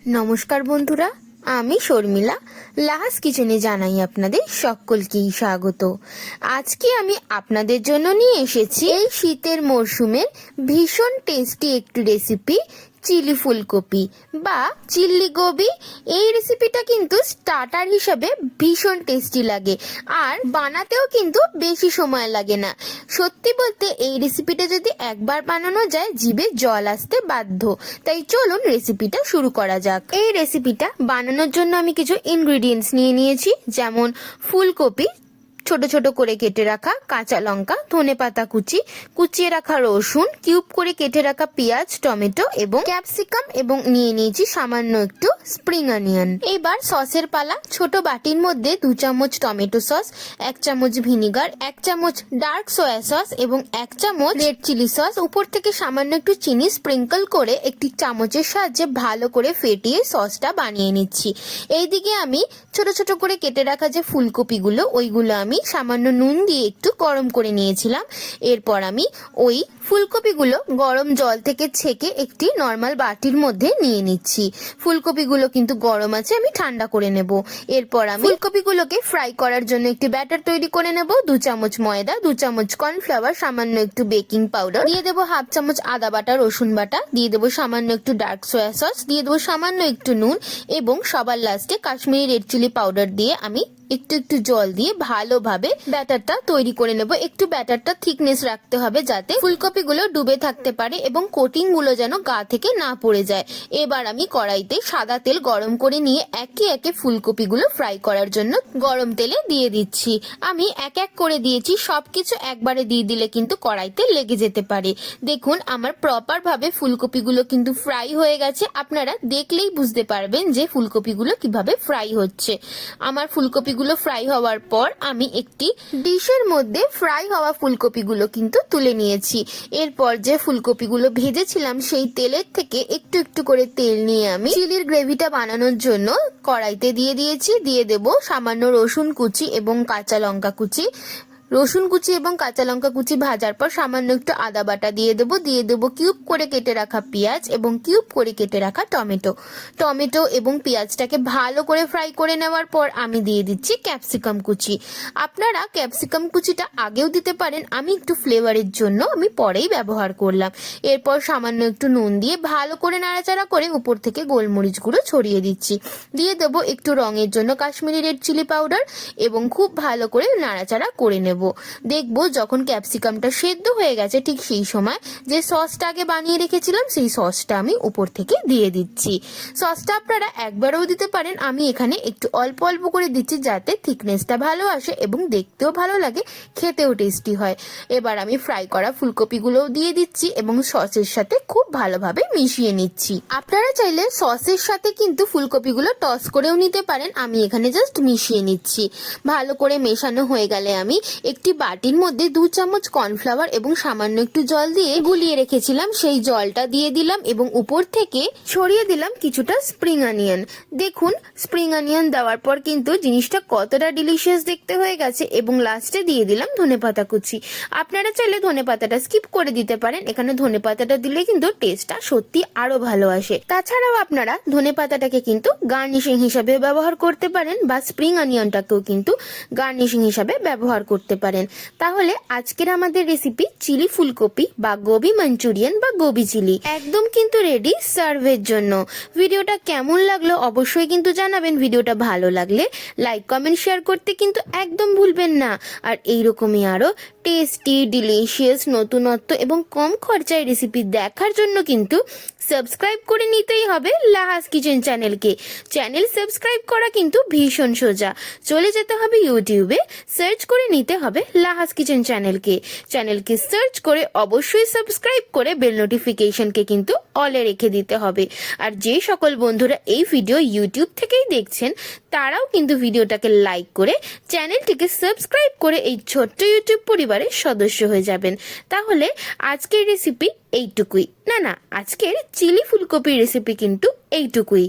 নমস্কার বন্ধুরা, আমি শর্মিলা লাহাস কিচেনে জানাই আপনাদের সকলকেই স্বাগত। আজকে আমি আপনাদের জন্য নিয়ে এসেছি এই শীতের মরশুমের ভীষণ টেস্টি একটি রেসিপি, চিলি ফুলকপি বা চিল্লি গোবি। এই রেসিপিটা কিন্তু স্টার্টার হিসেবে ভীষণ টেস্টি লাগে আর বানাতেও কিন্তু বেশি সময় লাগে না। সত্যি বলতে এই রেসিপিটা যদি একবার বানানো যায় জিভে জল আসতে বাধ্য। তাই চলুন রেসিপিটা শুরু করা যাক। এই রেসিপিটা বানানোর জন্য আমি কিছু ইনগ্রিডিয়েন্টস নিয়ে নিয়েছি, যেমন ফুলকপি ছোট ছোট করে কেটে রাখা, কাঁচা লঙ্কা, ধনেপাতা কুচি, কুচিয়ে রাখা রসুন, কিউব করে কেটে রাখা পেঁয়াজ, টমেটো এবং ক্যাপসিকাম, এবং নিয়ে নিয়েছি সামান্য একটু স্প্রিং অনিয়ন। এবার সসের পালা। ছোট বাটির মধ্যে 2 চামচ টমেটো সস, 1 চামচ ভিনিগার, 1 চামচ ডার্ক সয়া সস এবং 1 চামচ রেড চিলি সস, উপর থেকে সামান্য একটু চিনি স্প্রিঙ্কল করে একটি চামচের সাহায্যে ভালো করে ফেটিয়ে সসটা বানিয়ে নিচ্ছি। এইদিকে আমি ছোট ছোট করে কেটে রাখা যে ফুলকপিগুলো, ওইগুলো আমি সামান্য নুন দিয়ে একটু গরম করে নিয়েছিলাম। এরপর আমি ওই ফুলকপিগুলো গরম জল থেকে ছেঁকে একটি নর্মাল বাটির মধ্যে নিয়ে নিচ্ছি। ফুলকপিগুলো কিন্তু গরম আছে, আমি ঠান্ডা করে নেব। এরপর আমি ফুলকপিগুলোকে ফ্রাই করার জন্য একটি ব্যাটার তৈরি করে নেব। 2 চামচ ময়দা, 2 চামচ কর্নফ্লাওয়ার, সামান্য একটু বেকিং পাউডার, দিয়ে দেবো 1/2 চামচ আদা বাটা, রসুন বাটা, দিয়ে দেবো সামান্য একটু ডার্ক সয়া সস, দিয়ে দেবো সামান্য একটু নুন এবং সবার লাস্টে কাশ্মীরি রেড চিলি পাউডার দিয়ে আমি একটু একটু জল দিয়ে ভালোভাবে ব্যাটারটা তৈরি করে নেব। একটু ব্যাটারটা থিকনেস রাখতে হবে যাতে ফুলকপিগুলো ডুবে থাকতে পারে এবং কোটিং গুলো যেন গা থেকে না পড়ে যায়। এবার আমি কড়াইতে সাদা তেল গরম করে নিয়ে একে একে ফুলকপিগুলো ফ্রাই করার জন্য গরম তেলে দিয়ে দিচ্ছি। আমি এক এক করে দিয়েছি, সবকিছু একবারে দিয়ে দিলে কিন্তু কড়াইতে লেগে যেতে পারে। দেখুন আমার প্রপার ভাবে ফুলকপিগুলো কিন্তু ফ্রাই হয়ে গেছে। আপনারা দেখলেই বুঝতে পারবেন যে ফুলকপিগুলো কিভাবে ফ্রাই হচ্ছে। আমার ফুলকপি ফ্রাই হওয়ার পর আমি একটি ডিশের মধ্যে ফ্রাই হওয়া ফুলকপিগুলো কিন্তু তুলে নিয়েছি। এরপর যে ফুলকপিগুলো ভেজেছিলাম সেই তেলের থেকে একটু একটু করে তেল নিয়ে আমি চিলির গ্রেভিটা বানানোর জন্য কড়াইতে দিয়ে দিয়েছি। দিয়ে দেব সামান্য রসুন কুচি এবং কাঁচা লঙ্কা কুচি। রসুন কুচি এবং কাঁচা লঙ্কা কুচি ভাজার পর সামান্য একটু আদা বাটা দিয়ে দেবো কিউব করে কেটে রাখা পেঁয়াজ এবং কিউব করে কেটে রাখা টমেটো এবং পেঁয়াজটাকে ভালো করে ফ্রাই করে নেওয়ার পর আমি দিয়ে দিচ্ছি ক্যাপসিকাম কুচি। আপনারা ক্যাপসিকাম কুচিটা আগেও দিতে পারেন, আমি একটু ফ্লেভারের জন্য আমি পরেই ব্যবহার করলাম। এরপর সামান্য একটু নুন দিয়ে ভালো করে নাড়াচাড়া করে উপর থেকে গোলমরিচ গুঁড়ো ছড়িয়ে দিচ্ছি। দিয়ে দেবো একটু রঙের জন্য কাশ্মীরি রেড চিলি পাউডার এবং খুব ভালো করে নাড়াচাড়া করে নেব। দেখবো যখন ক্যাপসিকামটা সেদ্ধ হয়ে গেছে ঠিক সেই সময় যে সসটা আগে বানিয়ে রেখেছিলাম সেই সসটা আমি উপর থেকে দিয়ে দিচ্ছি। সসটা আপনারা একবারও দিতে পারেন, আমি এখানে একটু অল্প অল্প করে দিচ্ছি যাতে থিকনেসটা ভালো আসে এবং দেখতেও ভালো লাগে, খেতেও টেস্টি হয়। এবার আমি ফ্রাই করা ফুলকপিগুলোও দিয়ে দিচ্ছি এবং সসের সাথে খুব ভালোভাবে মিশিয়ে নিচ্ছি। আপনারা চাইলে সসের সাথে কিন্তু ফুলকপিগুলো টস করেও নিতে পারেন, আমি এখানে জাস্ট মিশিয়ে নিচ্ছি। ভালো করে মেশানো হয়ে গেলে আমি একটি বাটির মধ্যে 2 চামচ কর্নফ্লাওয়ার এবং সামান্য একটু জল দিয়ে গুলিয়ে রেখেছিলাম সেই জলটা দিয়ে দিলাম এবং উপর থেকে ছড়িয়ে দিলাম কিছুটা স্প্রিং অনিয়ন। দেখুন স্প্রিং অনিয়ন দেওয়ার পর কিন্তু জিনিসটা কতটা ডিলিশিয়াস দেখতে হয়ে গেছে। এবং লাস্টে দিয়ে দিলাম ধনেপাতা কুচি। আপনারা চাইলে ধনেপাতাটা স্কিপ করে দিতে পারেন, এখানে ধনেপাতাটা দিলে কিন্তু টেস্টটা সত্যি আরো ভালো আসে। তাছাড়াও আপনারা ধনেপাতাটাকে কিন্তু গার্নিশিং হিসাবে ব্যবহার করতে পারেন বা স্প্রিং অনিয়নটাকেও কিন্তু গার্নিশিং হিসাবে ব্যবহার করতে পারেন। তাহলে আজকের আমাদের রেসিপি চিলি ফুলকপি বা গোবি মাঞ্চুরিয়ান বা গোবি চিলি একদম কিন্তু রেডি সার্ভের জন্য। ভিডিওটা কেমন লাগলো অবশ্যই কিন্তু জানাবেন। ভিডিওটা ভালো লাগলে লাইক কমেন্ট শেয়ার করতে কিন্তু একদম ভুলবেন না। আর এইরকমই আরো টেস্টি ডিলিশিয়াস নতুনত্ব এবং কম খরচায় রেসিপি দেখার জন্য কিন্তু সাবস্ক্রাইব করে নিতেই হবে লাহাস কিচেন চ্যানেলকে। চ্যানেল সাবস্ক্রাইব করা কিন্তু ভীষণ সোজা। চলে যেতে হবে ইউটিউবে, সার্চ করে নিতে হবে লাহাস কিচেন চ্যানেলকে সার্চ করে অবশ্যই সাবস্ক্রাইব করে বেল নোটিফিকেশনকে কিন্তু অলে রেখে দিতে হবে। আর যে সকল বন্ধুরা এই ভিডিও ইউটিউব থেকেই দেখছেন তারাও কিন্তু ভিডিওটাকে লাইক করে চ্যানেলটিকে সাবস্ক্রাইব করে এই ছোট্ট ইউটিউব পরিবারের সদস্য হয়ে যাবেন। তাহলে আজকের রেসিপি এইটুকুই, না আজকের চিলি ফুলকপির রেসিপি কিন্তু এইটুকুই।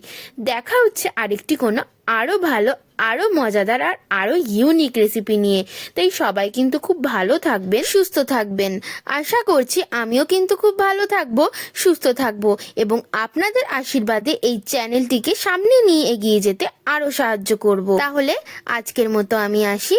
দেখা হচ্ছে আরেকটি কোনো আরো ভালো আরো মজাদার আর আরো ইউনিক রেসিপি নিয়ে। তাই সবাই কিন্তু খুব ভালো থাকবেন, সুস্থ থাকবেন। আশা করছি আমিও কিন্তু খুব ভালো থাকবো, সুস্থ থাকবো। থাকবো এবং আপনাদের আশীর্বাদে এই চ্যানেলটিকে সামনে নিয়ে এগিয়ে যেতে আরো সাহায্য করব। তাহলে আজকের মতো আমি আসি।